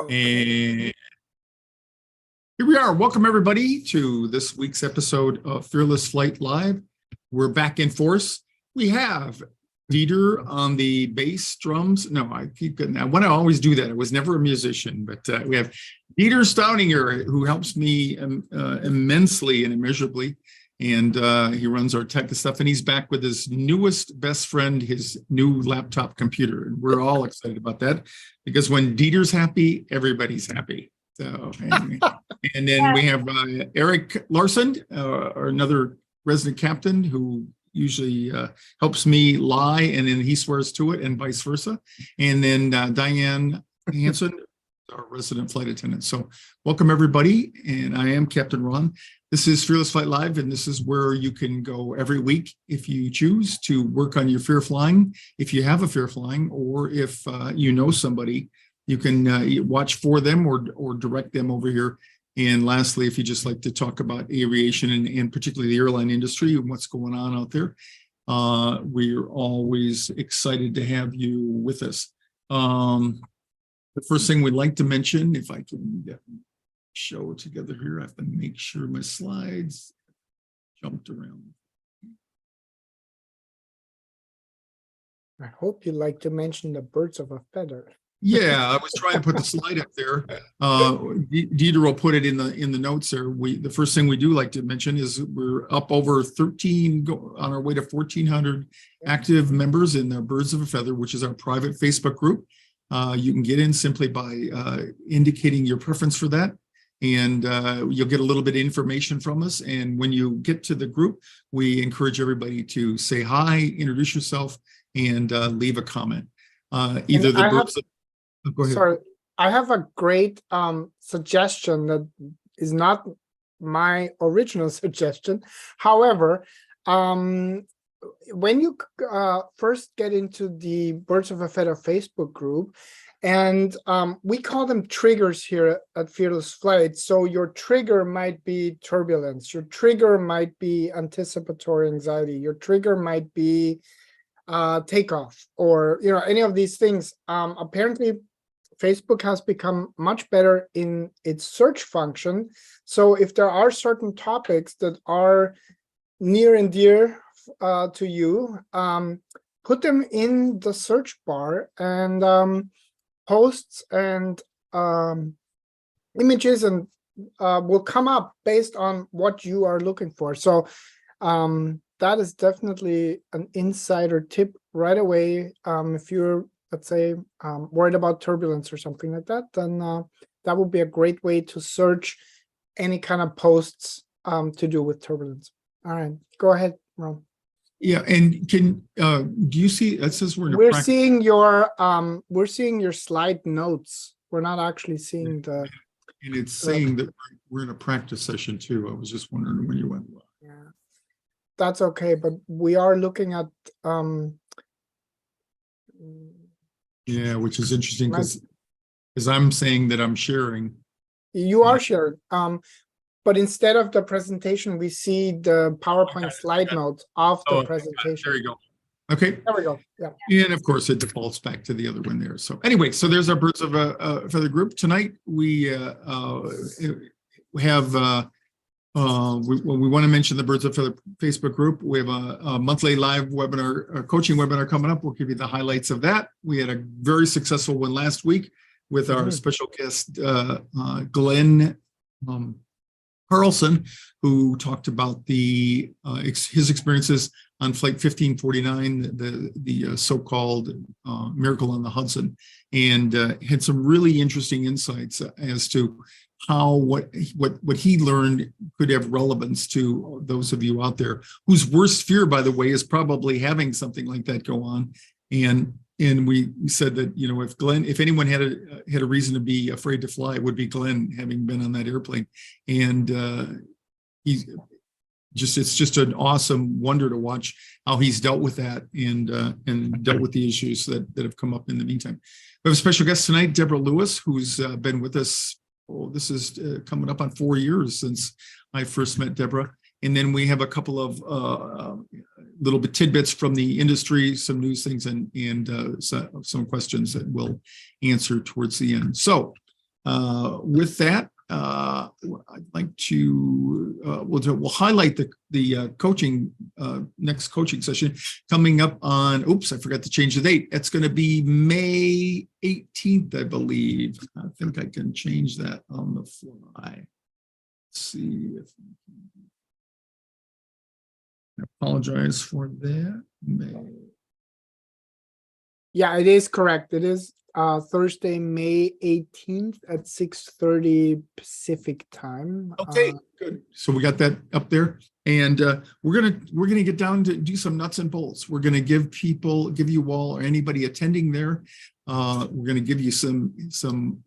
Okay. And here we are. Welcome, everybody, to this week's episode of Fearless Flight Live. We're back in force. We have Dieter on the bass drums. No, I keep getting that. I want to always do that. I was never a musician, but we have Dieter Staudinger, who helps me immensely and immeasurably. And he runs our tech stuff, and he's back with his newest best friend, his new laptop computer. And we're all excited about that because when Dieter's happy, everybody's happy. So, anyway. And then we have Eric Larson, another resident captain who usually helps me lie, and then he swears to it, and vice versa. And then Diane Hansen, our resident flight attendant. So welcome, everybody. And I am Capt Ron. This is Fearless Flight Live, and this is where you can go every week if you choose to work on your fear flying, if you have a fear flying, or if you know somebody, you can watch for them or direct them over here. And lastly, if you just like to talk about aviation and particularly the airline industry and what's going on out there, we're always excited to have you with us. The first thing we'd like to mention, if I can show it together here, I have to make sure my slides jumped around. I hope you like to mention the birds of a feather. Yeah, I was trying to put the slide up there. Dieter will put it in the notes there. The first thing we do like to mention is we're up over 13, on our way to 1,400 active members in the Birds of a Feather, which is our private Facebook group. You can get in simply by indicating your preference for that, and you'll get a little bit of information from us. And when you get to the group, we encourage everybody to say hi, introduce yourself, and leave a comment. Either the birds. Go ahead. Sorry, I have a great suggestion that is not my original suggestion. However, when you first get into the Birds of a Feather Facebook group, and we call them triggers here at Fearless Flight. So your trigger might be turbulence, your trigger might be anticipatory anxiety, your trigger might be takeoff, or any of these things. Apparently Facebook has become much better in its search function. So if there are certain topics that are near and dear to you, put them in the search bar, and posts and images and will come up based on what you are looking for. So that is definitely an insider tip right away. If you're, let's say, worried about turbulence or something like that, then that would be a great way to search any kind of posts to do with turbulence. All right, go ahead, Ron. Yeah, and do you see? It says we're seeing your slide notes. We're not actually seeing the. And it's saying that we're in a practice session too. I was just wondering when you went. Yeah, that's okay, but we are looking at. Yeah, which is interesting because I'm saying that I'm sharing. You are sharing, but instead of the presentation, we see the PowerPoint slide notes of the presentation. There you go. Okay. There we go. Yeah. And of course, it defaults back to the other one there. So anyway, so there's our Birds of a Feather group. Tonight, we have, we want to mention the Birds of a Feather Facebook group. We have a monthly live webinar, a coaching webinar coming up. We'll give you the highlights of that. We had a very successful one last week with our special guest, Glenn Carlson, who talked about his experiences on Flight 1549, the so-called Miracle on the Hudson, and had some really interesting insights as to how what he learned could have relevance to those of you out there whose worst fear, by the way, is probably having something like that go on. And we said that, if anyone had a reason to be afraid to fly, it would be Glenn, having been on that airplane. And it's just an awesome wonder to watch how he's dealt with that and dealt with the issues that have come up in the meantime. We have a special guest tonight, Deborah Lewis, who's been with us. This is coming up on 4 years since I first met Deborah. And then we have a couple of little bit tidbits from the industry, some news things, and some questions that we'll answer towards the end. So With that, I'd like to we'll highlight the coaching next coaching session coming up on. Oops, I forgot to change the date. It's going to be May 18th, I believe. I think I can change that on the fly. Let's see if I apologize for that. May. Yeah, it is correct. It is Thursday, May 18th at 6:30 Pacific time. Okay, good. So we got that up there, and we're gonna get down to do some nuts and bolts. We're gonna give you all, or anybody attending there, we're gonna give you some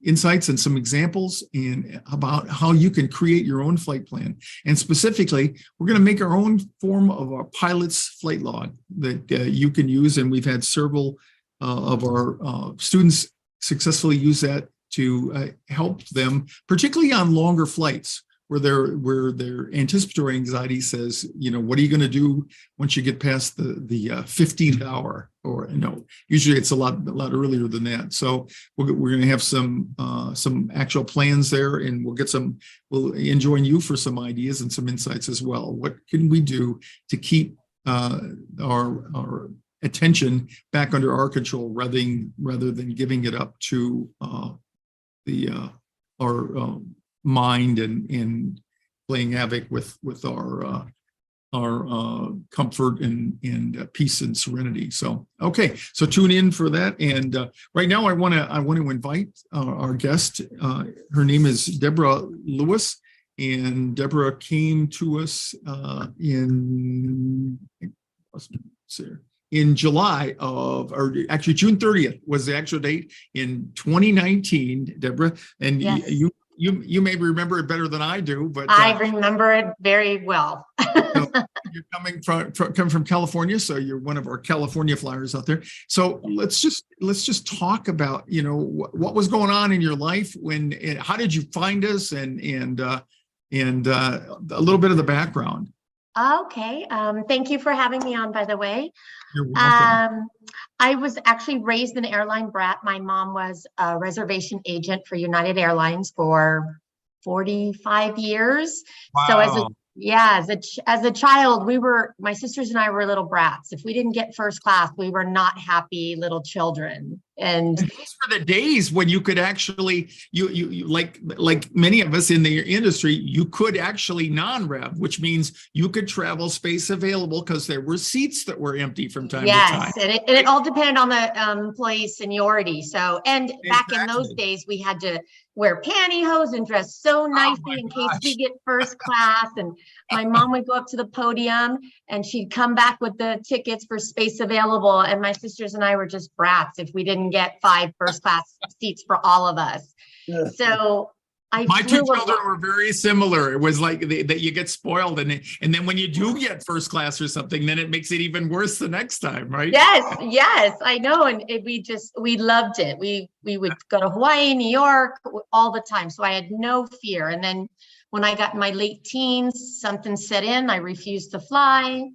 insights and some examples and about how you can create your own flight plan. And specifically, we're gonna make our own form of our pilot's flight log that you can use. And we've had several of our students successfully use that to help them, particularly on longer flights where their anticipatory anxiety says, what are you going to do once you get past the 15th hour? Or no, usually it's a lot earlier than that. So we're going to have some actual plans there, and we'll enjoin you for some ideas and some insights as well. What can we do to keep our attention back under our control rather than giving it up to our mind and playing havoc with our comfort and peace and serenity. So okay, so tune in for that. And right now I want to invite our guest. Her name is Deborah Lewis, and Deborah came to us in July or actually June 30th was the actual date in 2019, Deborah. And yes. You may remember it better than I do, but I remember it very well. So you're coming from California, so you're one of our California flyers out there. So let's just talk about what was going on in your life how did you find us and a little bit of the background. Okay. Thank you for having me on, by the way. You're welcome. I was actually raised an airline brat. My mom was a reservation agent for United Airlines for 45 years. Wow. So as a child, my sisters and I were little brats. If we didn't get first class, we were not happy little children. And those were the days when you could actually, you like many of us in the industry, you could actually non-rev, which means you could travel space available because there were seats that were empty from time to time. Yes, and it all depended on the employee seniority. So, and back in those days, we had to wear pantyhose and dress so nicely in case we get first class. And my mom would go up to the podium and she'd come back with the tickets for space available. And my sisters and I were just brats if we didn't get 5 first class seats for all of us. Yeah. So my two children were very similar. It was like that you get spoiled, and then when you do get first class or something, then it makes it even worse the next time, right? Yes, I know. And we loved it. We would go to Hawaii, New York all the time. So I had no fear. And then when I got in my late teens, something set in. I refused to fly.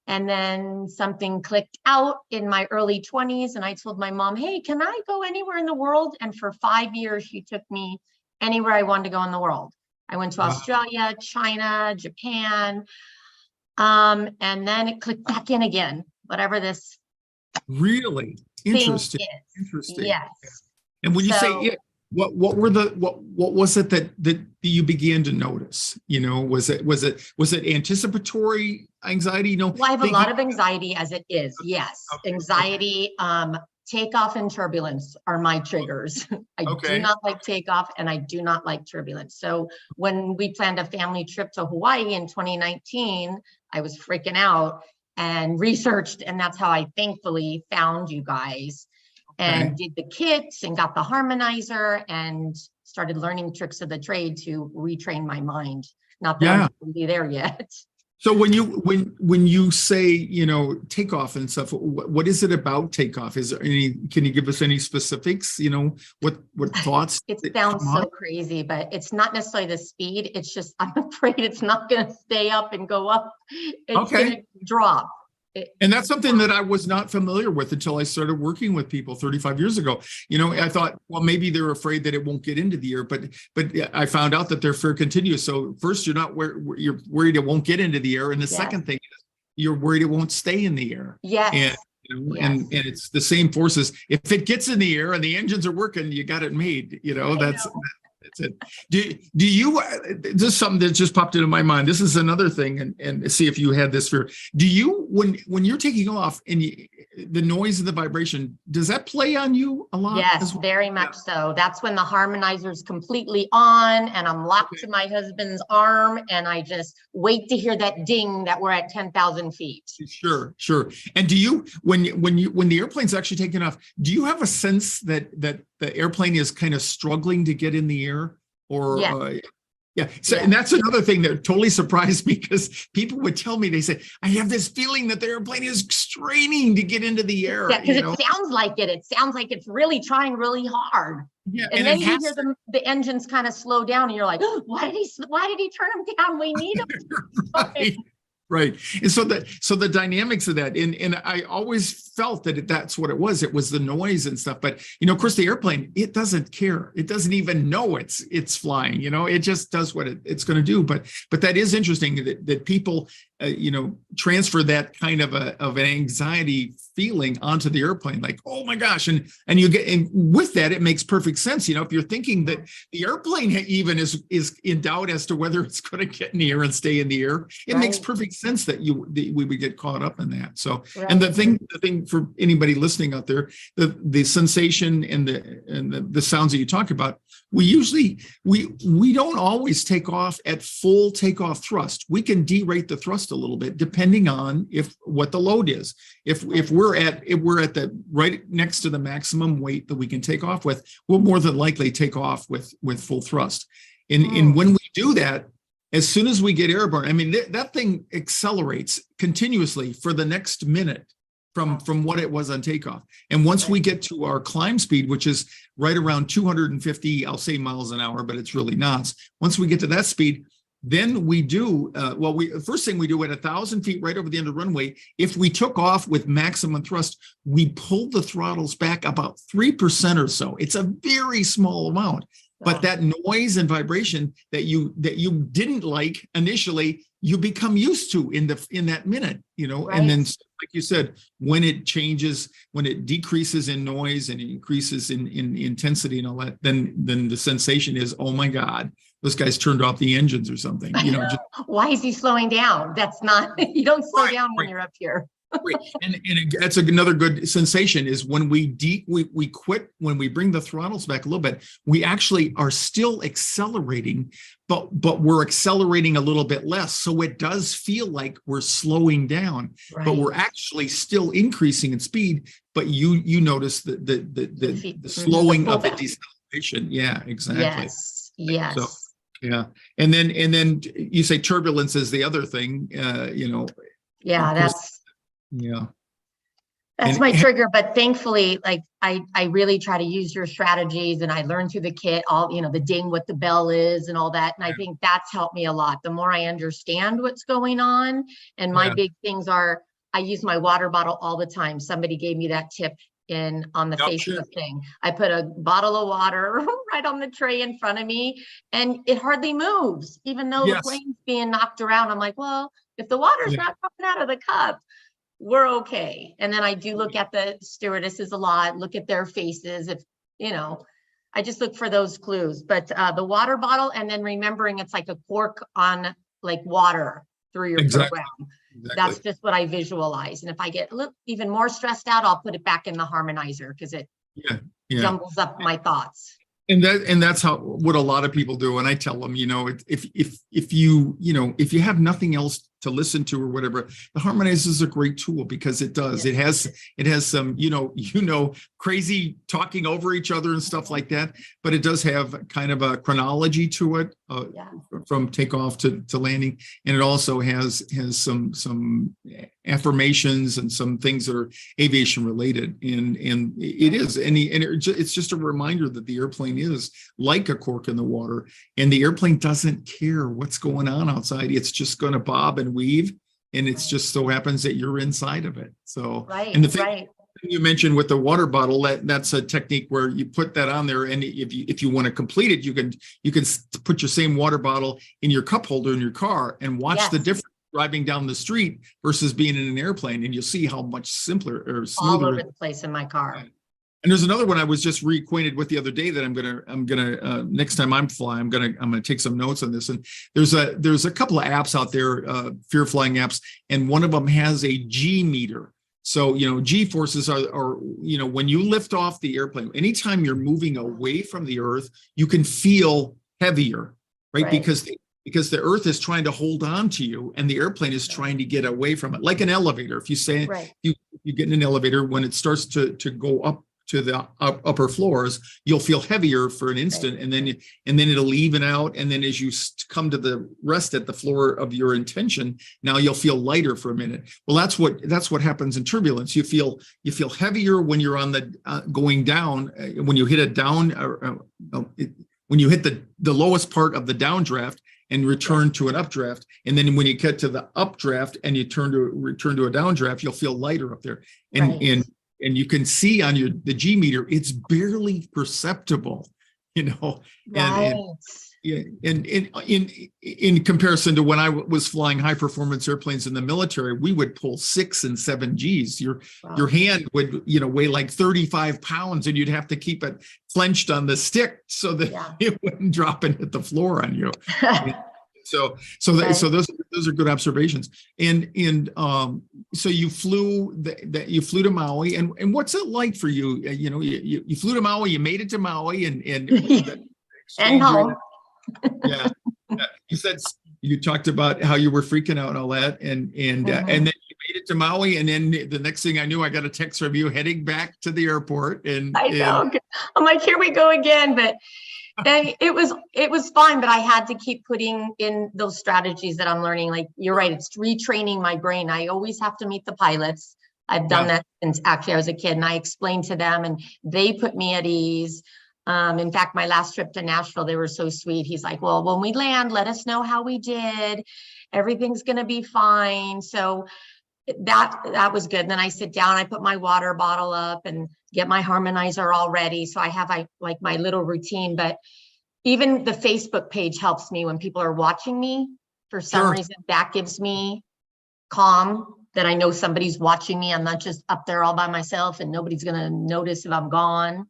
And then something clicked out in my early 20s. And I told my mom, hey, can I go anywhere in the world? And for 5 years, she took me anywhere I wanted to go in the world. I went to Australia, China, Japan. And then it clicked back in again, whatever this really interesting. Interesting. Yes. And when you say it, what was it that you began to notice? Was it anticipatory anxiety? Well, I have a lot of anxiety as it is. Yes. Okay. Anxiety, takeoff and turbulence are my triggers. I do not like takeoff and I do not like turbulence. So when we planned a family trip to Hawaii in 2019, I was freaking out and researched, and that's how I thankfully found you guys. And did the kits and got the harmonizer and started learning tricks of the trade to retrain my mind. Not that I'm really there yet. So when you say, takeoff and stuff, what is it about takeoff? Is there can you give us any specifics? What thoughts? It sounds so crazy, but it's not necessarily the speed. It's just, I'm afraid it's not going to stay up and go up. It's going to drop. And that's something that I was not familiar with until I started working with people 35 years ago. I thought, well, maybe they're afraid that it won't get into the air, but I found out that their fear continues. So first, you're worried it won't get into the air, and the second thing is you're worried it won't stay in the air. Yes. And it's the same forces. If it gets in the air and the engines are working, you got it made. That's it. Do you, this is something that just popped into my mind. This is another thing, and see if you had this fear. Do you, when you're taking off and the noise and the vibration, does that play on you a lot? Yes, very much so. That's when the harmonizer is completely on and I'm locked to my husband's arm and I just wait to hear that ding that we're at 10,000 feet. Sure. And do you, when the airplane's actually taking off, do you have a sense that the airplane is kind of struggling to get in the air? Or and that's another thing that totally surprised me, because people would tell me, they say, I have this feeling that the airplane is straining to get into the air. Yeah, because it sounds like it. It sounds like it's really trying really hard. Yeah, and then you hear the engines kind of slow down, and you're like, oh, why did he turn them down? We need them. Right. And so the dynamics of that, and I always felt that that's what it was. It was the noise and stuff. But, of course, the airplane, it doesn't care. It doesn't even know it's flying, it just does what it's going to do. But that is interesting that people, transfer that kind of an anxiety feeling onto the airplane, like, oh my gosh. And with that, it makes perfect sense. If you're thinking that the airplane even is in doubt as to whether it's going to get in the air and stay in the air, it makes perfect sense that we would get caught up in that. So, and the thing for anybody listening out there, the sensation and the sounds that you talk about, we don't always take off at full takeoff thrust. We can derate the thrust a little bit depending on what the load is. If we're at the right next to the maximum weight that we can take off with, we'll more than likely take off with full thrust. And when we do that, as soon as we get airborne, I mean, that thing accelerates continuously for the next minute from what it was on takeoff. And once we get to our climb speed, which is right around 250, I'll say miles an hour, but it's really knots. Once we get to that speed, then we do, first thing we do at 1,000 feet right over the end of the runway, if we took off with maximum thrust, we pulled the throttles back about 3% or so. It's a very small amount. But that noise and vibration that you didn't like initially, you become used to in that minute, right. And then, like you said, when it changes, when it decreases in noise and increases in intensity and all that, then the sensation is, oh my God, those guys turned off the engines or something. Why is he slowing down? That's not, you don't slow down when you're up here. Right. And that's another good sensation is when we quit, when we bring the throttles back a little bit, we actually are still accelerating, but we're accelerating a little bit less. So it does feel like we're slowing down, but we're actually still increasing in speed. But you notice the slowing of the deceleration. Yeah, exactly. Yes. So, yeah. And then you say turbulence is the other thing, Yeah, that's and my trigger. But thankfully, like I really try to use your strategies, and I learned through the kit all, the ding, what the bell is and all that. And I think that's helped me a lot. The more I understand what's going on, and my big things are, I use my water bottle all the time. Somebody gave me that tip on the Facebook thing. I put a bottle of water right on the tray in front of me, and it hardly moves, even though the plane's being knocked around. I'm like, well, if the water's not coming out of the cup, we're okay. And then I do look at the stewardesses a lot, look at their faces. If, I just look for those clues, but the water bottle, and then remembering it's like a cork on like water through your program. Exactly. That's just what I visualize. And if I get even more stressed out, I'll put it back in the harmonizer because it jumbles up my thoughts. And that's what a lot of people do. And I tell them, if you have nothing else to listen to or whatever, the harmonizer is a great tool because it does. It has some, crazy talking over each other and stuff like that. But it does have kind of a chronology to it from takeoff to landing. And it also has some affirmations and some things that are aviation related. And it is, it's just a reminder that the airplane is like a cork in the water, and the airplane doesn't care what's going on outside. It's just going to bob and weave and it's just so happens that you're inside of it. So, Right, and the thing right. you mentioned with the water bottle, that's a technique where you put that on there, and if you want to complete it, you can put your same water bottle in your cup holder in your car and watch the Yes. difference driving down the street versus being in an airplane, and you'll see how much simpler or All smoother. over the place in my car. And there's another one I was just reacquainted with the other day that I'm gonna next time I'm flying, I'm gonna take some notes on this. And there's a couple of apps out there, fear flying apps, and one of them has a G meter. So, G forces are, when you lift off the airplane, anytime you're moving away from the earth, you can feel heavier, right? Because the earth is trying to hold on to you and the airplane is trying to get away from it. Like an elevator. If you say, you get in an elevator, when it starts to go up to the upper floors, you'll feel heavier for an instant, and then it'll even out. And then as you come to the rest at the floor of your intention, now you'll feel lighter for a minute. Well, that's what happens in turbulence. You feel heavier when you're on the going down. When you hit a down, when you hit the lowest part of the downdraft and return to an updraft, and then when you get to the updraft and you return to a downdraft, you'll feel lighter up there. And you can see on the G meter, it's barely perceptible, and in comparison to when I was flying high performance airplanes in the military, we would pull 6 and 7 Gs. Your hand would, weigh like 35 pounds, and you'd have to keep it clenched on the stick so that it wouldn't drop and hit the floor on you. So those are good observations. And so you flew to Maui, and what's it like for you? You flew to Maui, you made it to Maui, and home. Yeah. You said you talked about how you were freaking out and all that, and then you made it to Maui, and then the next thing I knew, I got a text from you heading back to the airport. And I know. I'm like, here we go again, but. It was fine, but I had to keep putting in those strategies that I'm learning. Like, you're right, it's retraining my brain. I always have to meet the pilots. I've done that since actually I was a kid, and I explained to them, and they put me at ease. In fact, my last trip to Nashville, they were so sweet. He's like, well, when we land, let us know how we did. Everything's going to be fine. So that was good. And then I sit down, I put my water bottle up and get my harmonizer all ready. So I have like my little routine, but even the Facebook page helps me when people are watching me. For some reason, that gives me calm, that I know somebody's watching me. I'm not just up there all by myself and nobody's going to notice if I'm gone.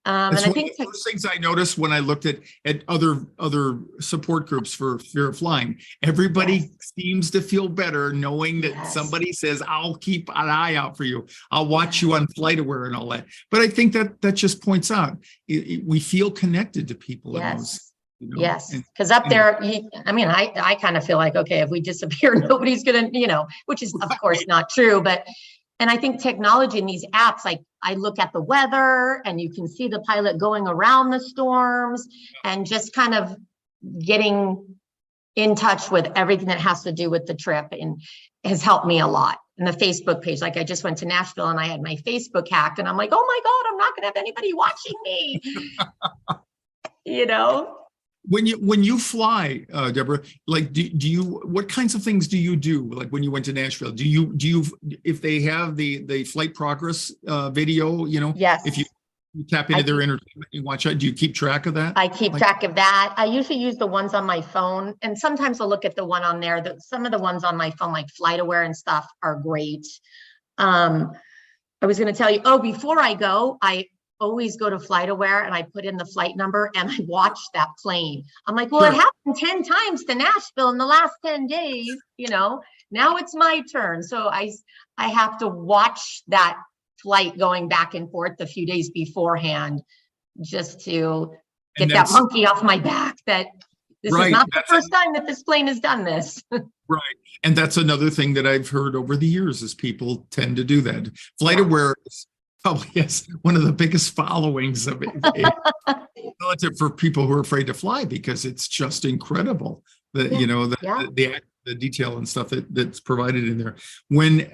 That's one of the first things I noticed when I looked at other support groups for fear of flying. Everybody seems to feel better knowing that somebody says, I'll keep an eye out for you. I'll watch you on FlightAware and all that. But I think that just points out, we feel connected to people. Yes. Yes, because up there, I kind of feel like, okay, if we disappear, nobody's going to, which is of course not true, and I think technology in these apps, like I look at the weather and you can see the pilot going around the storms and just kind of getting in touch with everything that has to do with the trip, and has helped me a lot. And the Facebook page, like I just went to Nashville and I had my Facebook hacked, and I'm like, oh my God, I'm not going to have anybody watching me, When you fly, Deborah, like do you, what kinds of things do you do? Like when you went to Nashville, do you if they have the flight progress video, yes, if you tap into their entertainment and watch it, do you keep track of that? I keep track of that. I usually use the ones on my phone, and sometimes I'll look at the one on there. Some of the ones on my phone, like FlightAware and stuff, are great. I was going to tell you, before I go, I always go to FlightAware and I put in the flight number and I watch that plane. I'm like, well, it happened 10 times to Nashville in the last 10 days, now it's my turn. So I have to watch that flight going back and forth a few days beforehand, just to get that monkey off my back, that this is not the first time that this plane has done this. Right. And that's another thing that I've heard over the years, is people tend to do that. FlightAware is probably one of the biggest followings of it relative for people who are afraid to fly, because it's just incredible that the detail and stuff that's provided in there. When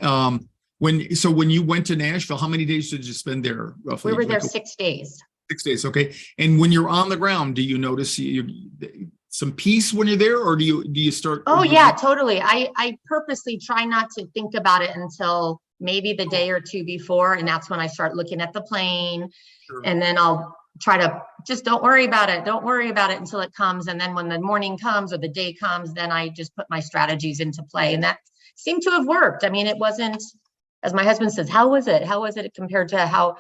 you went to Nashville, how many days did you spend there roughly? We were there 6 days. 6 days, okay. And when you're on the ground, do you notice some peace when you're there, or do you start? Oh yeah, totally. I purposely try not to think about it until maybe the day or two before, and that's when I start looking at the plane. Sure. And then I'll try to just don't worry about it. Don't worry about it until it comes. And then when the morning comes or the day comes, then I just put my strategies into play. And that seemed to have worked. I mean, it wasn't, as my husband says, how was it? How was it compared to how?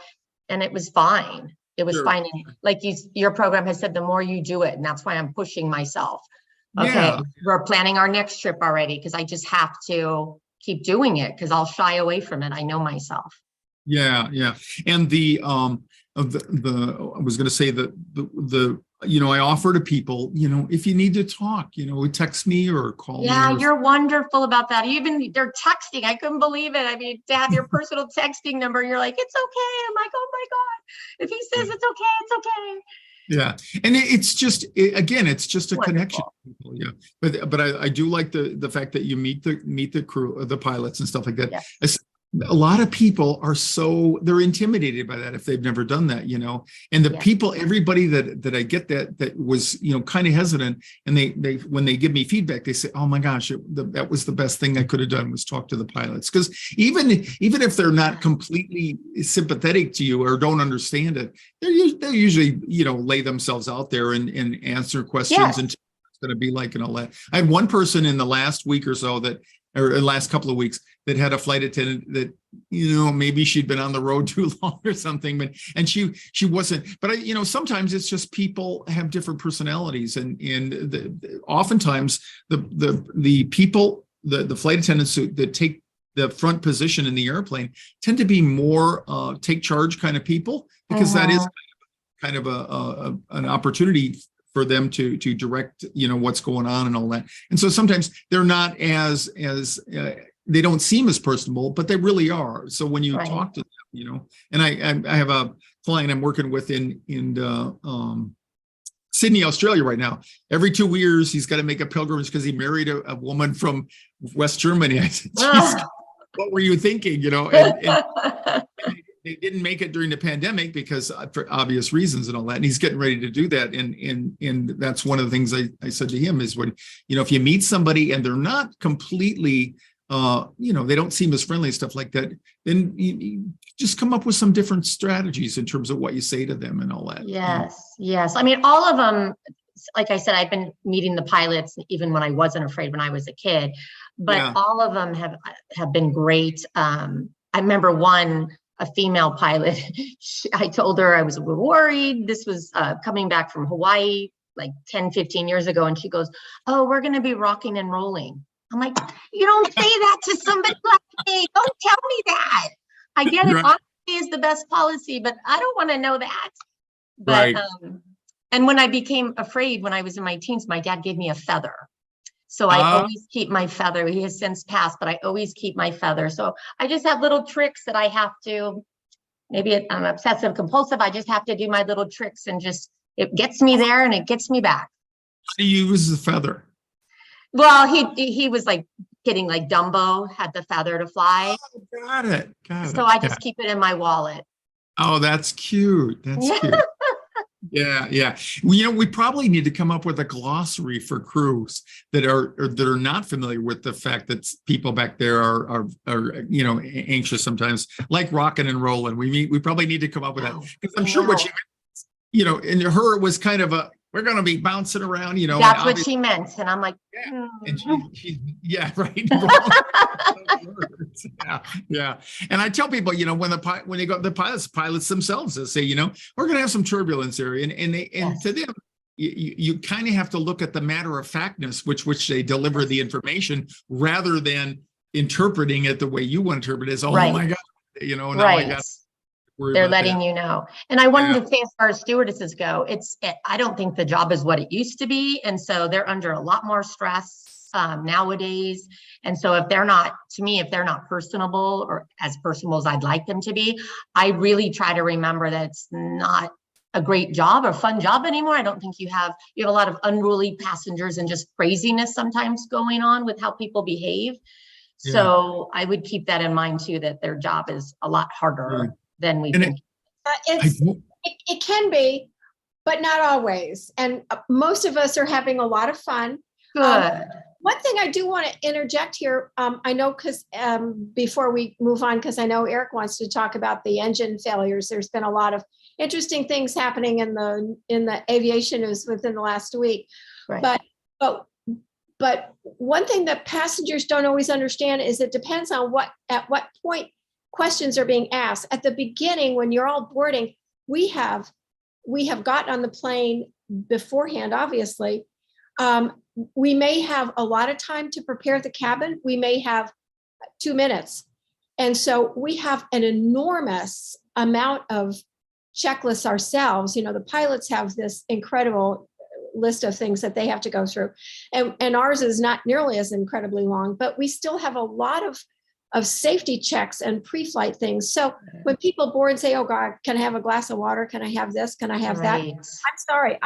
And it was fine. It was Sure. fine. And like your program has said, the more you do it, and that's why I'm pushing myself. Okay, Yeah. we're planning our next trip already because I just have to keep doing it because I'll shy away from it. I know myself. Yeah, yeah. And the I was going to say the I offer to people, if you need to talk, text me or call me. Yeah, you're wonderful about that. Even they're texting. I couldn't believe it. I mean, to have your personal texting number, you're like, it's okay. I'm like, oh my God. If he says it's okay, it's okay. Yeah. And it's just, again, it's just a Wonderful. connection. Yeah. But I do like the fact that you meet the crew, the pilots and stuff like that. Yeah. A lot of people are they're intimidated by that if they've never done that, and the Yeah. people, everybody that I get that was, kind of hesitant, and they when they give me feedback, they say, oh my gosh, that was the best thing I could have done was talk to the pilots. Because even if they're not completely sympathetic to you or don't understand it, they'll usually, lay themselves out there and answer questions. Yes. And it's going to be like and all that. I had one person in the last week or so or the last couple of weeks that had a flight attendant that, maybe she'd been on the road too long or something, and she wasn't, but sometimes it's just people have different personalities, and oftentimes the people, the flight attendants that take the front position in the airplane tend to be more take charge kind of people, because that is kind of an opportunity for them to direct, what's going on and all that. And so sometimes they're not as they don't seem as personable, but they really are. So when you Right. talk to them, and I have a client I'm working with in Sydney, Australia right now. Every 2 years, he's got to make a pilgrimage because he married a woman from West Germany. I said, geez, what were you thinking? And they didn't make it during the pandemic because for obvious reasons and all that. And he's getting ready to do that. And that's one of the things I said to him is when, if you meet somebody and they're not completely, they don't seem as friendly and stuff like that, then you just come up with some different strategies in terms of what you say to them and all that. Yes. Yes. I mean, all of them, like I said, I've been meeting the pilots even when I wasn't afraid when I was a kid, but Yeah. all of them have been great. I remember a female pilot, I told her I was worried. This was coming back from Hawaii like 10, 15 years ago. And she goes, oh, we're going to be rocking and rolling. I'm like, you don't say that to somebody like me. Don't tell me that. I get it. Right. Honesty is the best policy, but I don't want to know that. But, Right. And when I became afraid, when I was in my teens, my dad gave me a feather. So I always keep my feather. He has since passed, but I always keep my feather. So I just have little tricks that I have to, maybe I'm obsessive compulsive. I just have to do my little tricks and it gets me there and it gets me back. How do you use the feather? Well, he was like getting like Dumbo had the feather to fly. Oh, got it. So I just keep it in my wallet. Oh, that's cute. That's cute. Yeah, yeah. We probably need to come up with a glossary for crews that are not familiar with the fact that people back there are anxious sometimes, like rocking and rolling. We probably need to come up with that, because I'm sure what she meant, in her it was kind of we're going to be bouncing around, That's what she meant, and I'm like, yeah. And she yeah, right. Yeah. And I tell people, when they go, the pilots themselves, they say, we're going to have some turbulence here, and Yes. to them, you kind of have to look at the matter of factness, which they deliver the information, rather than interpreting it the way you want to interpret it as, oh Right. my God, now right. I got. They're letting you know. And I wanted to say, as far as stewardesses go, I don't think the job is what it used to be. And so they're under a lot more stress nowadays. And so if they're not personable or as personable as I'd like them to be, I really try to remember that it's not a great job or fun job anymore. I don't think you have a lot of unruly passengers and just craziness sometimes going on with how people behave. Yeah. So I would keep that in mind too, that their job is a lot harder than we think. It can be, but not always. And most of us are having a lot of fun. Good. One thing I do want to interject here, I know because before we move on, because I know Eric wants to talk about the engine failures. There's been a lot of interesting things happening in the aviation news within the last week. Right. But one thing that passengers don't always understand is it depends on at what point questions are being asked. At the beginning, when you're all boarding, we have gotten on the plane beforehand, obviously. We may have a lot of time to prepare the cabin. We may have 2 minutes. And so we have an enormous amount of checklists ourselves. The pilots have this incredible list of things that they have to go through. And ours is not nearly as incredibly long, but we still have a lot of safety checks and pre-flight things. So when people board and say, oh God, can I have a glass of water? Can I have this? Can I have that? I'm sorry,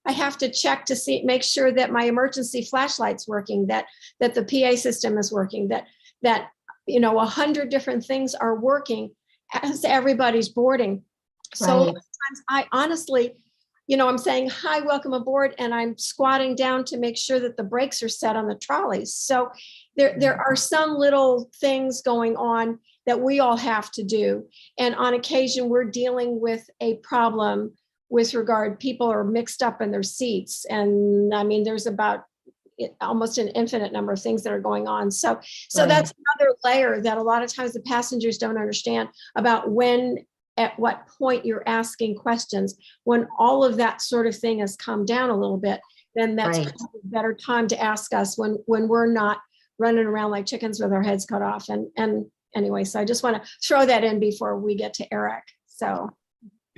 I have to check to make sure that my emergency flashlight's working, that the PA system is working, that 100 different things are working as everybody's boarding. So a lot of times I honestly, I'm saying, hi, welcome aboard, and I'm squatting down to make sure that the brakes are set on the trolleys. So there are some little things going on that we all have to do. And on occasion, we're dealing with a problem with regard, people are mixed up in their seats. And I mean, there's about almost an infinite number of things that are going on. So that's another layer that a lot of times the passengers don't understand about at what point you're asking questions. When all of that sort of thing has come down a little bit, then that's a better time to ask us when we're not running around like chickens with our heads cut off. And anyway, so I just want to throw that in before we get to Eric. So.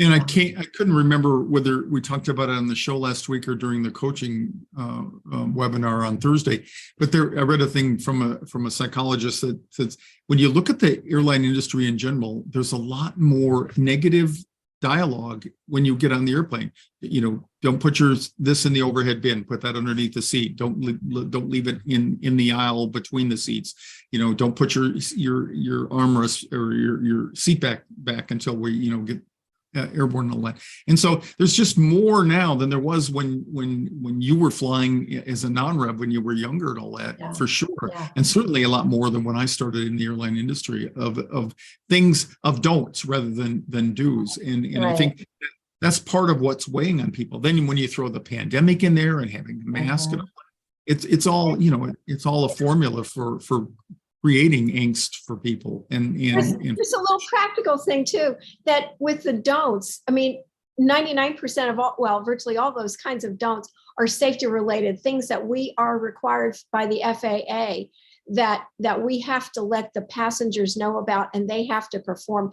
And I couldn't remember whether we talked about it on the show last week or during the coaching webinar on Thursday, but I read a thing from a psychologist that says, when you look at the airline industry in general, there's a lot more negative dialogue when you get on the airplane. Don't put this in the overhead bin, put that underneath the seat. Don't leave it in the aisle between the seats. Don't put your armrest or your seat back until we get airborne and all that. And so there's just more now than there was when you were flying as a non-rev when you were younger and all that, for sure. Yeah. And certainly a lot more than when I started in the airline industry of things of don'ts rather than do's. And I think that's part of what's weighing on people. Then when you throw the pandemic in there and having the mask and all that, it's all, it's all a formula for creating angst for people. And there's a little practical thing too, that with the don'ts, I mean, 99% of all, virtually all those kinds of don'ts are safety related things that we are required by the FAA that we have to let the passengers know about, and they have to perform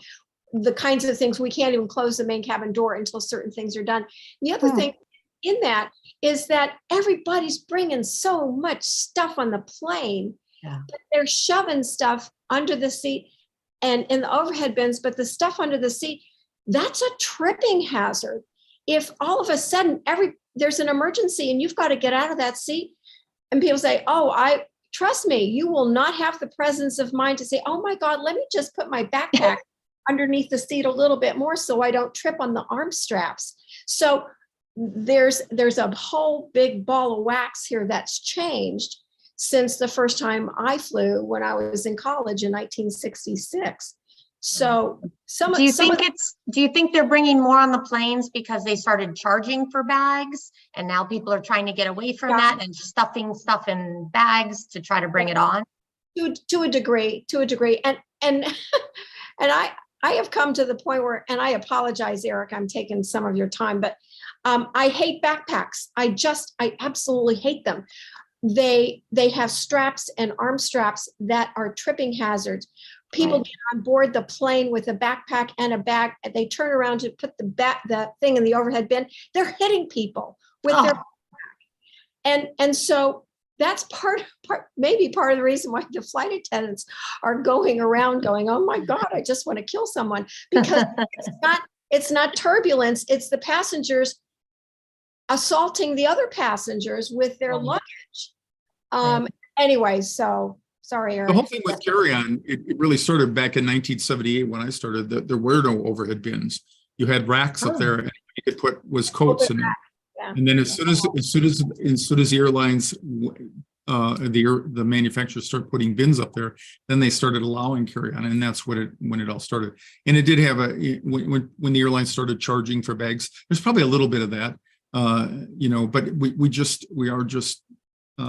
the kinds of things. We can't even close the main cabin door until certain things are done. The other thing in that is that everybody's bringing so much stuff on the plane. Yeah. But they're shoving stuff under the seat and in the overhead bins, but the stuff under the seat, that's a tripping hazard. If all of a sudden there's an emergency and you've got to get out of that seat, and people say, trust me, you will not have the presence of mind to say, oh my God, let me just put my backpack underneath the seat a little bit more so I don't trip on the arm straps. So there's a whole big ball of wax here that's changed since the first time I flew when I was in college in 1966. So do you think they're bringing more on the planes because they started charging for bags and now people are trying to get away from that and stuffing stuff in bags to try to bring it on? To a degree. And I have come to the point where, and I apologize, Eric, I'm taking some of your time, but I hate backpacks. I absolutely hate them. They have straps and arm straps that are tripping hazards. People get on board the plane with a backpack and a bag. And they turn around to put the thing in the overhead bin. They're hitting people with their backpack. And so that's maybe part of the reason why the flight attendants are going around going, oh my God, I just want to kill someone, because it's not turbulence. It's the passengers assaulting the other passengers with their luggage. Anyway, so sorry, Eric. The whole thing with carry-on, it really started back in 1978 when I started. There were no overhead bins. You had racks up there, and you could put was coats in there. Yeah. And then as soon as the airlines, the manufacturers start putting bins up there, then they started allowing carry-on, and that's when it all started. And it did have when the airlines started charging for bags. There's probably a little bit of that, but we are just we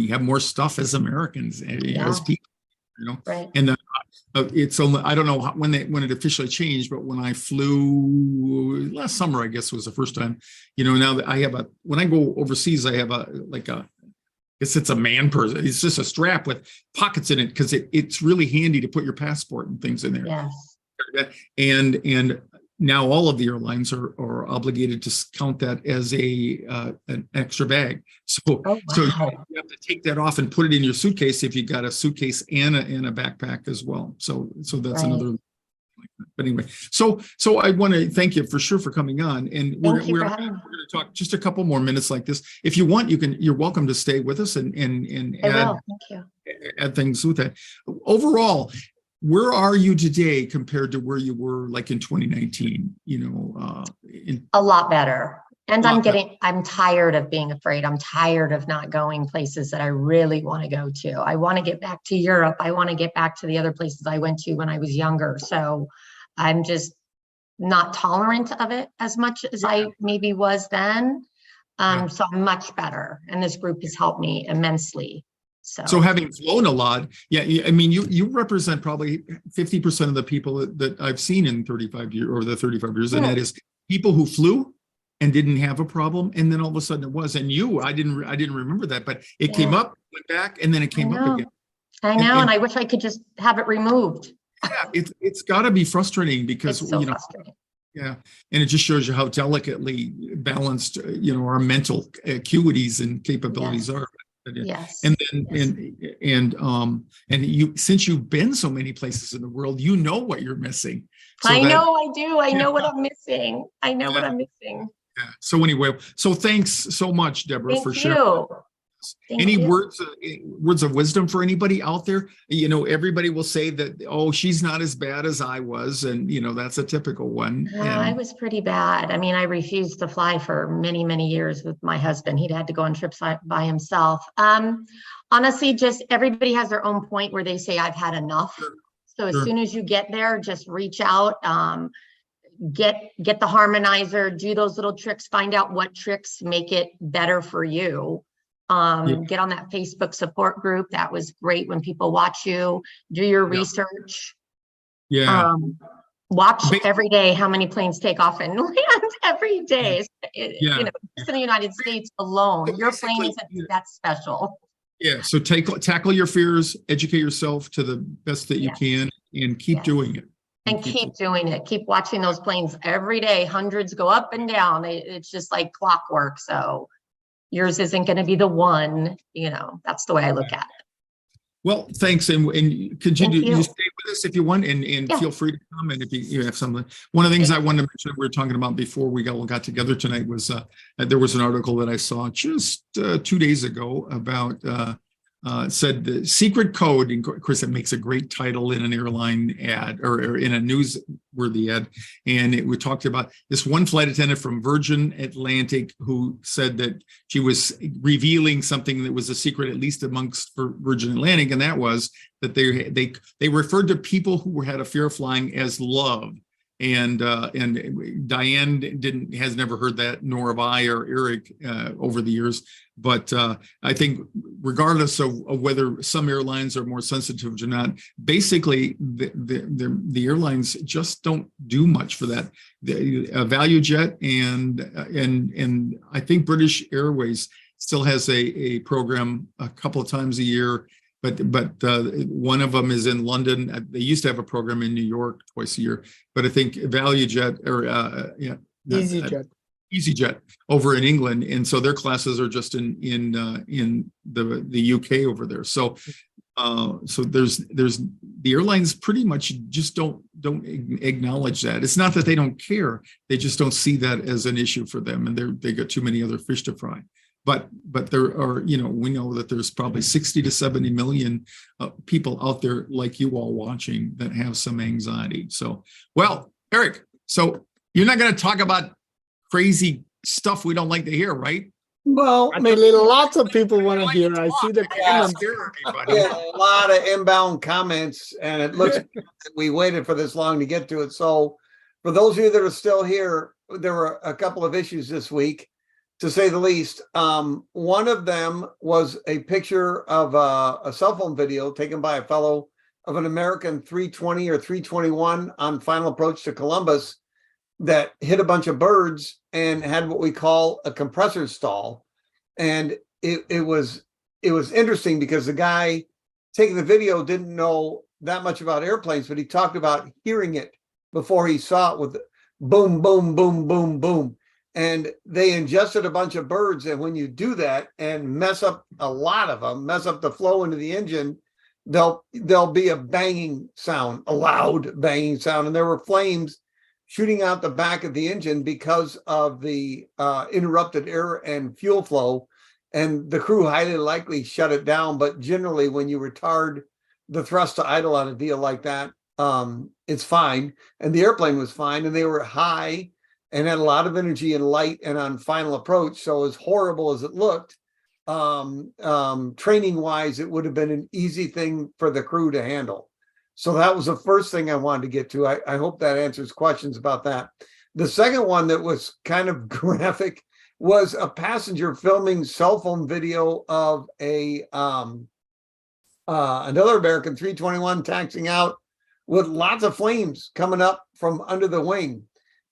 have more stuff as Americans, as people, Right. and it's only, I don't know when it officially changed, but when I flew last summer, I guess was the first time, now that I have when I go overseas, I have it's a man purse. It's just a strap with pockets in it because it's really handy to put your passport and things in there. Yes. And now all of the airlines are obligated to count that as an extra bag. So, so you have to take that off and put it in your suitcase if you got a suitcase and a backpack as well. So that's another. But anyway, so I want to thank you for sure for coming on, and we're going to talk just a couple more minutes like this. If you want, you're welcome to stay with us and add things with that. Overall, where are you today compared to where you were like in 2019? A lot better. And I'm tired of being afraid. I'm tired of not going places that I really want to go to. I want to get back to Europe. I want to get back to the other places I went to when I was younger. So I'm just not tolerant of it as much as I maybe was then. So I'm much better. And this group has helped me immensely. So having flown a lot, I mean, you represent probably 50% of the people that I've seen in 35 years, or the 35 years, and that is people who flew and didn't have a problem, and then all of a sudden it was. And I didn't remember that, but it came up, went back, and then it came up again. I know, and I wish I could just have it removed. Yeah, it's got to be frustrating because it's so frustrating. Yeah, and it just shows you how delicately balanced our mental acuities and capabilities are. Yes. And then and you, since you've been so many places in the world, you know what you're missing. So I know I do. I know what I'm missing. I know what I'm missing. Yeah. So anyway, so thanks so much, Deborah, for sharing. Any words of wisdom for anybody out there? Everybody will say that, oh, she's not as bad as I was, and that's a typical one. I was pretty bad. I mean, I refused to fly for many, many years with my husband. He'd had to go on trips by himself. Honestly, just everybody has their own point where they say I've had enough. Sure. So as soon as you get there, just reach out, get the harmonizer, do those little tricks, find out what tricks make it better for you. Get on that Facebook support group. That was great when people watch you. Do your research. Yeah. Watch every day how many planes take off and land every day. Just in the United States alone, your plane isn't that special. Yeah. So tackle your fears, educate yourself to the best that you can, and keep doing it. And keep doing it. Keep watching those planes every day. Hundreds go up and down. It's just like clockwork. So yours isn't going to be the one, that's the way I look at it. Well, thanks. And continue to stay with us if you want, and feel free to comment if you have something. One of the things I wanted to mention, we were talking about before we got together tonight, was there was an article that I saw just 2 days ago about said the secret code. And of course, it makes a great title in an airline ad or in a newsworthy ad. And we talked about this one flight attendant from Virgin Atlantic who said that she was revealing something that was a secret, at least amongst Virgin Atlantic, and that was that they referred to people who had a fear of flying as love. And Diane has never heard that, nor have I or Eric over the years. But I think regardless of whether some airlines are more sensitive or not, basically the airlines just don't do much for that. ValueJet and I think British Airways still has a program a couple of times a year. But one of them is in London. They used to have a program in New York twice a year. But I think ValueJet or EasyJet over in England, and so their classes are just in the UK over there. So there's the airlines pretty much just don't acknowledge that. It's not that they don't care; they just don't see that as an issue for them, and they got too many other fish to fry. But there are, we know that there's probably 60 to 70 million people out there like you all watching that have some anxiety. So, well, Eric, so You're not going to talk about crazy stuff we don't like to hear, right? Well, Actually, lots of people want to hear. I see the Yeah, comments. scare we everybody. had a lot of inbound comments, and it looks like we waited for this long to get to it. So for those of you that are still here, there were a couple of issues this week, to say the least. One of them was a picture of a cell phone video taken by a fellow of an American 320 or 321 on final approach to Columbus that hit a bunch of birds and had what we call a compressor stall. And it was interesting because the guy taking the video didn't know that much about airplanes, but he talked about hearing it before he saw it with boom, boom, boom, boom, boom. And they ingested a bunch of birds. And when you do that and mess up a lot of them, mess up the flow into the engine, there'll be a banging sound, a loud banging sound. And there were flames shooting out the back of the engine because of the interrupted air and fuel flow. And the crew highly likely shut it down. But generally, when you retard the thrust to idle on a deal like that, it's fine. And the airplane was fine. And they were high and had a lot of energy and light and on final approach. So as horrible as it looked, training wise, it would have been an easy thing for the crew to handle. So that was the first thing I wanted to get to. I hope that answers questions about that. The second one that was kind of graphic was a passenger filming cell phone video of another American 321 taxiing out with lots of flames coming up from under the wing.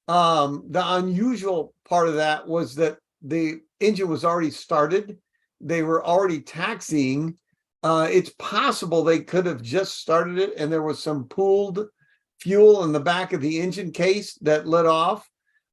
The unusual part of that was that the engine was already started. They were already taxiing. It's possible they could have just started it and there was some pooled fuel in the back of the engine case that lit off.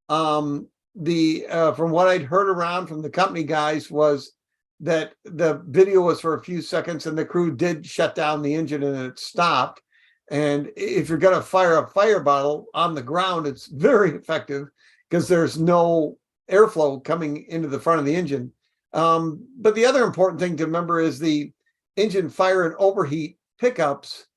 From what I'd heard around from the company guys was that the video was for a few seconds and the crew did shut down the engine and it stopped. And if you're going to fire a fire bottle on the ground, it's very effective because there's no airflow coming into the front of the engine. But the other important thing to remember is the engine fire and overheat pickups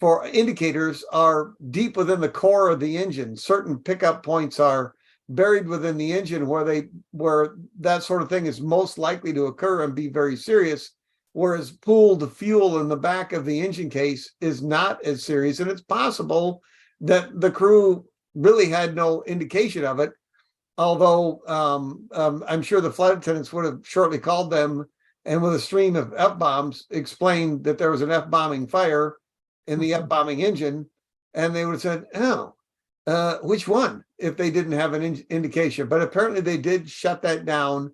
for indicators are deep within the core of the engine. Certain pickup points are buried within the engine where that sort of thing is most likely to occur and be very serious, whereas pooled fuel in the back of the engine case is not as serious. And it's possible that the crew really had no indication of it, although I'm sure the flight attendants would have shortly called them and with a stream of F-bombs explained that there was an F-bombing fire in the F-bombing engine, and they would have said, oh, which one, if they didn't have an indication. But apparently they did shut that down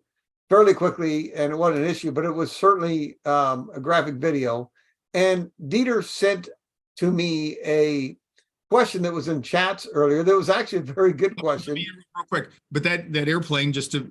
fairly quickly, and it wasn't an issue, but it was certainly a graphic video. And Dieter sent to me a question that was in chats earlier. That was actually a very good question. Real quick, but that airplane, just to,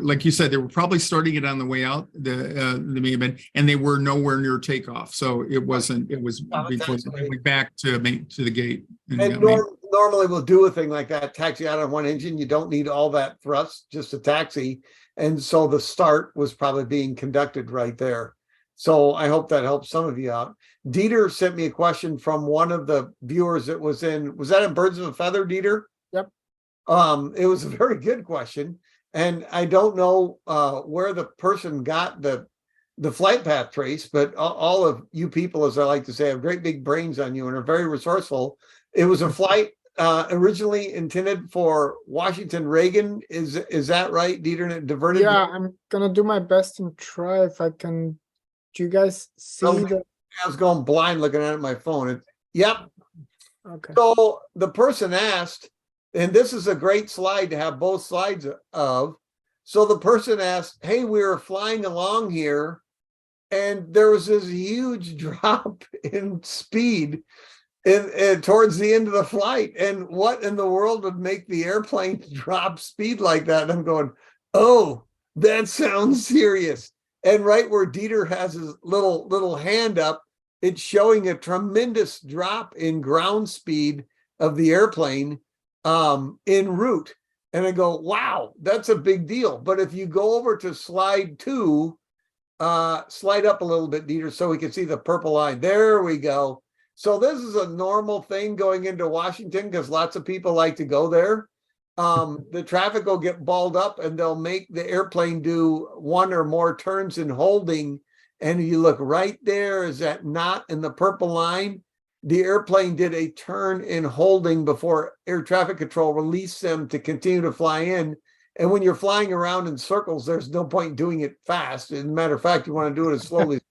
like you said, they were probably starting it on the way out, the may have been, and they were nowhere near takeoff. So it wasn't, it was before they went back to the gate. And normally we'll do a thing like that, taxi out on one engine. You don't need all that thrust, just a taxi. And so the start was probably being conducted right there. So I hope that helps some of you out. Dieter sent me a question from one of the viewers that was that in Birds of a Feather, Dieter? Yep. It was a very good question. And I don't know where the person got the flight path trace, but all of you people, as I like to say, have great big brains on you and are very resourceful. It was a flight originally intended for Washington Reagan. Is that right, Dieter? And it diverted? Yeah, I'm gonna do my best and try if I can. Do you guys see the? I was going blind looking at my phone. Yep. Okay. So the person asked, and this is a great slide to have both sides of. So the person asked, hey, we were flying along here and there was this huge drop in speed towards the end of the flight. And what in the world would make the airplane drop speed like that? And I'm going, oh, that sounds serious. And right where Dieter has his little hand up, it's showing a tremendous drop in ground speed of the airplane en route. And I go, wow, that's a big deal. But if you go over to slide 2, slide up a little bit, Dieter, so we can see the purple line. There we go. So this is a normal thing going into Washington because lots of people like to go there. The traffic will get balled up and they'll make the airplane do one or more turns in holding. And you look right there, is that knot in the purple line? The airplane did a turn in holding before air traffic control released them to continue to fly in. And when you're flying around in circles, there's no point in doing it fast. As a matter of fact, you want to do it as slowly as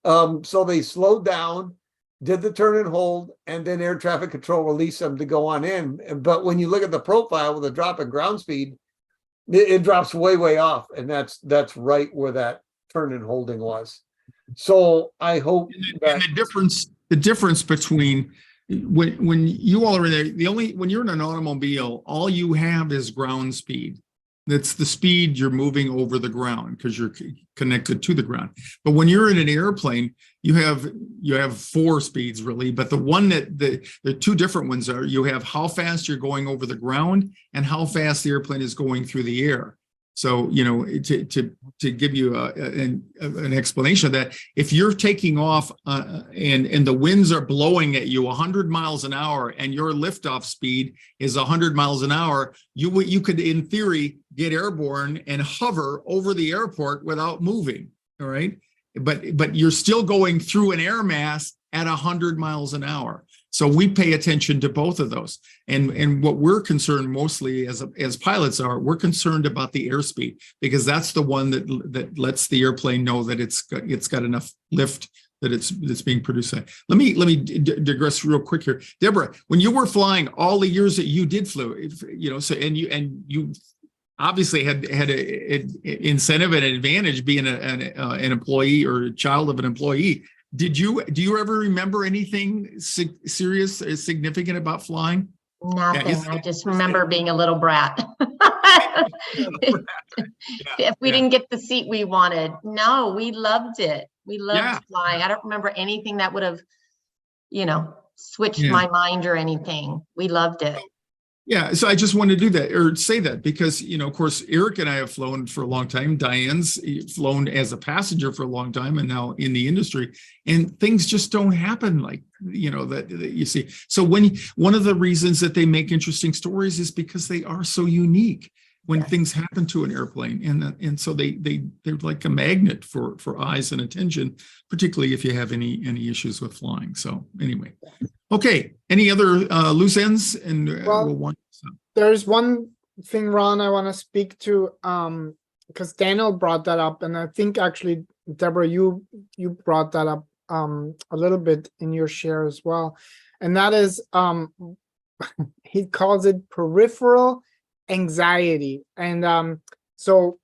possible. So they slowed down, did the turn and hold, and then air traffic control released them to go on in. But when you look at the profile with a drop in ground speed, it drops way, way off. And that's right where that turn and holding was. So I hope and the difference between when you all are there, when you're in an automobile, all you have is ground speed. That's the speed you're moving over the ground because you're connected to the ground. But when you're in an airplane, you have four speeds really. But the one the two different ones are, you have how fast you're going over the ground and how fast the airplane is going through the air. So, to give you an explanation of that, if you're taking off and the winds are blowing at you 100 miles an hour and your liftoff speed is 100 miles an hour, you could, in theory, get airborne and hover over the airport without moving. All right. But you're still going through an air mass at 100 miles an hour. So we pay attention to both of those. And what we're concerned mostly as pilots are, we're concerned about the airspeed because that's the one that lets the airplane know that it's got enough lift that it's being produced. Let me digress real quick here. Deborah, when you were flying all the years that you did flew, and you obviously had an incentive and an advantage being an employee or a child of an employee. Do you ever remember anything serious, significant about flying? Nothing. Yeah, I just remember being a little brat. If we didn't get the seat we wanted. No, we loved it. We loved flying. I don't remember anything that would have, switched my mind or anything. We loved it. Yeah, so I just wanted to do that or say that because, of course, Eric and I have flown for a long time. Diane's flown as a passenger for a long time and now in the industry. And things just don't happen like, that you see. So one of the reasons that they make interesting stories is because they are so unique when things happen to an airplane. And so they're like a magnet for eyes and attention, particularly if you have any issues with flying. So anyway. Okay. Any other loose ends? And there's one thing, Ron, I want to speak to because Daniel brought that up, and I think actually, Deborah, you brought that up a little bit in your share as well, and that is he calls it peripheral anxiety, and so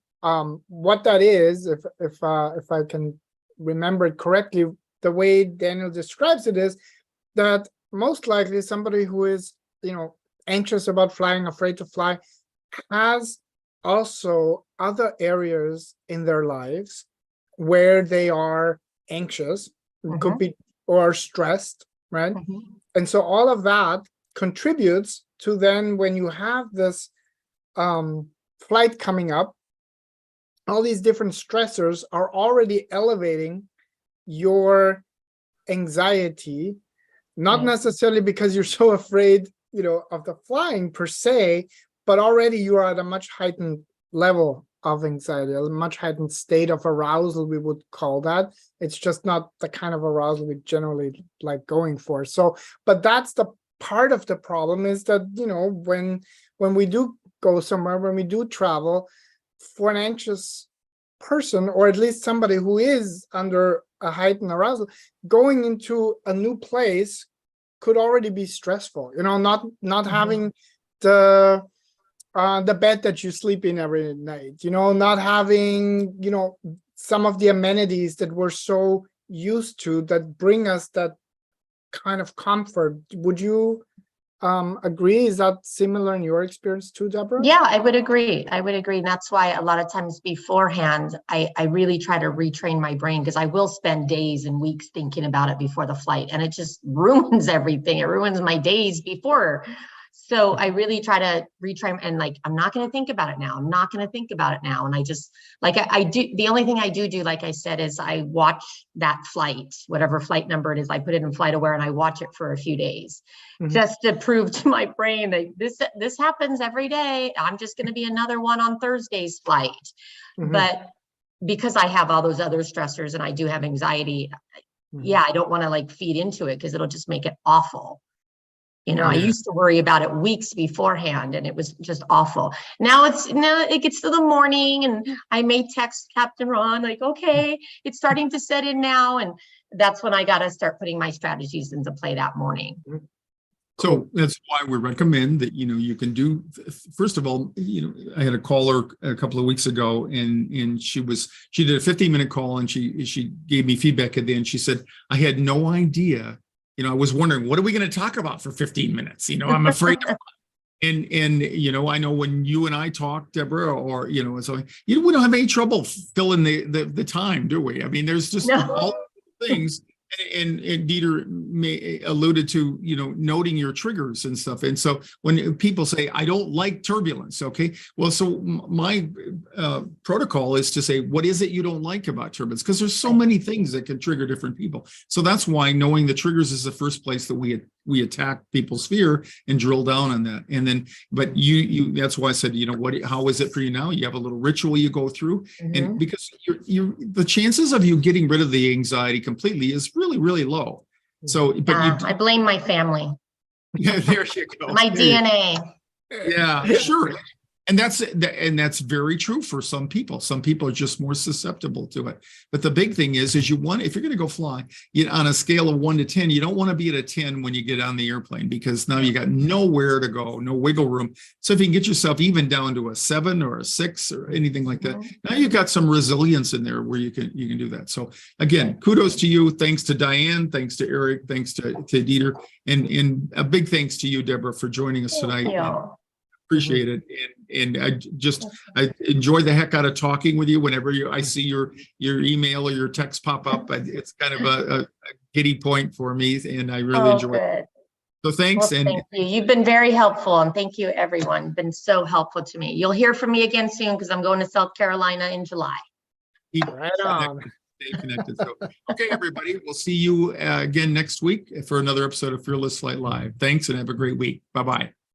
what that is, if I can remember it correctly, the way Daniel describes it is that most likely somebody who is, anxious about flying, afraid to fly, has also other areas in their lives where they are anxious, could be, or stressed, right? And so all of that contributes to then when you have this flight coming up, all these different stressors are already elevating your anxiety. Not necessarily because you're so afraid, of the flying per se, but already you are at a much heightened level of anxiety, a much heightened state of arousal, we would call that. It's just not the kind of arousal we generally like going for. So, but that's the part of the problem is that, when we do go somewhere, when we do travel, for an anxious person, or at least somebody who is under a heightened arousal, going into a new place could already be stressful. Not having the bed that you sleep in every night. Not having some of the amenities that we're so used to that bring us that kind of comfort. Would you agree? Is that similar in your experience too, Deborah? Yeah, I would agree. And that's why a lot of times beforehand, I really try to retrain my brain because I will spend days and weeks thinking about it before the flight, and it just ruins everything. It ruins my days before. So I really try to retrain and like, I'm not going to think about it now. I'm not going to think about it now. And I just like, I do, the only thing I do, like I said, is I watch that flight, whatever flight number it is, I put it in flight aware and I watch it for a few days just to prove to my brain that this happens every day. I'm just going to be another one on Thursday's flight. But because I have all those other stressors and I do have anxiety, yeah, I don't want to like feed into it because it'll just make it awful. You know, I used to worry about it weeks beforehand and it was just awful. Now it gets to the morning and I may text Capt Ron like, okay, it's starting to set in now. And that's when I got to start putting my strategies into play that morning. So that's why we recommend that, you know, you can do, first of all, you know, I had a caller a couple of weeks ago and she did a 15-minute call and she gave me feedback at the end. She said, I had no idea. You know, I was wondering, what are we going to talk about for 15 minutes? You know, I'm afraid. And, you know, I know when you and I talk, Deborah, or, you know, so we don't have any trouble filling the time, do we? I mean, there's just all things. And Dieter alluded to, you know, noting your triggers and stuff. And so when people say, I don't like turbulence, okay, well, so my protocol is to say, what is it you don't like about turbulence? Because there's so many things that can trigger different people. So that's why knowing the triggers is the first place that we attack people's fear and drill down on that. And then, but you that's why I said, you know, how is it for you now? You have a little ritual you go through, and because the chances of you getting rid of the anxiety completely is really, really low. So, but I blame my family. Yeah, there you go. My DNA. Yeah, sure. And that's very true for some people. Some people are just more susceptible to it. But the big thing is if you're going to go fly, on a scale of 1 to 10, you don't want to be at a 10 when you get on the airplane, because now you got nowhere to go, no wiggle room. So if you can get yourself even down to a 7 or a 6 or anything like that, now you've got some resilience in there where you can do that. So again, kudos to you. Thanks to Diane. Thanks to Eric. Thanks to Dieter. And a big thanks to you, Deborah, for joining us tonight. Appreciate it. And I enjoy the heck out of talking with you. Whenever I see your email or your text pop up, it's kind of a giddy point for me, and I really enjoy it. So thanks. Well, thank you. You've been very helpful, and thank you, everyone. Been so helpful to me. You'll hear from me again soon because I'm going to South Carolina in July. Right on. Stay connected. So, okay, everybody, we'll see you again next week for another episode of Fearless Flight Live. Thanks, and have a great week. Bye-bye.